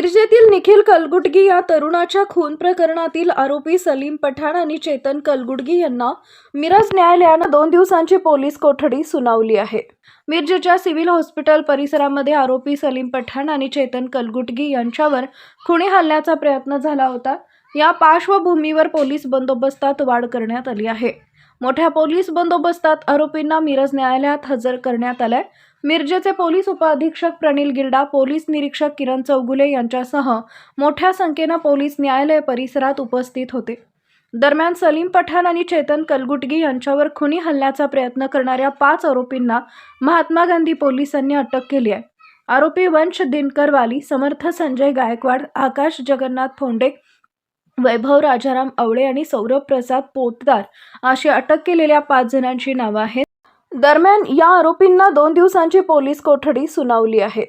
मिरजेतील निखिल कलगुटगी या तरुणाच्या खून प्रकरणातील आरोपी सलीम पठाण आणि चेतन कलगुटगी यांना मिरज न्यायालयानं 2 दिवसांची पोलीस कोठडी सुनावली आहे। मिरजेच्या सिव्हिल हॉस्पिटल परिसरामध्ये आरोपी सलीम पठाण आणि चेतन कलगुटगी यांच्यावर खुनी हल्ल्याचा प्रयत्न झाला होता। या पार्श्वभूमीवर पोलीस बंदोबस्तात वाढ करण्यात आली आहे। मोठ्या पोलीस बंदोबस्तात आरोपींना मिरज न्यायालयात हजर करण्यात आले। मिरजेचे पोलीस उपअधीक्षक प्रणिल गिरडा, पोलीस निरीक्षक किरण चौगुले यांच्यासह मोठ्या संख्येने पोलीस न्यायालय परिसरात उपस्थित होते। दरम्यान सलीम पठाण आणि चेतन कलगुटगी यांच्यावर खुनी हल्ल्याचा प्रयत्न करणाऱ्या 5 आरोपींना महात्मा गांधी पोलिसांनी अटक केली आहे। आरोपी वंश दिनकर वाली, समर्थ संजय गायकवाड, आकाश जगन्नाथ फोंडे, वैभव राजाराम आवळे आणि सौरभ प्रसाद पोतदार अशी अटक केलेल्या 5 जणांची नावे आहेत। दरम्यान या आरोपींना 2 दिवसांची पोलीस कोठडी सुनावली आहे।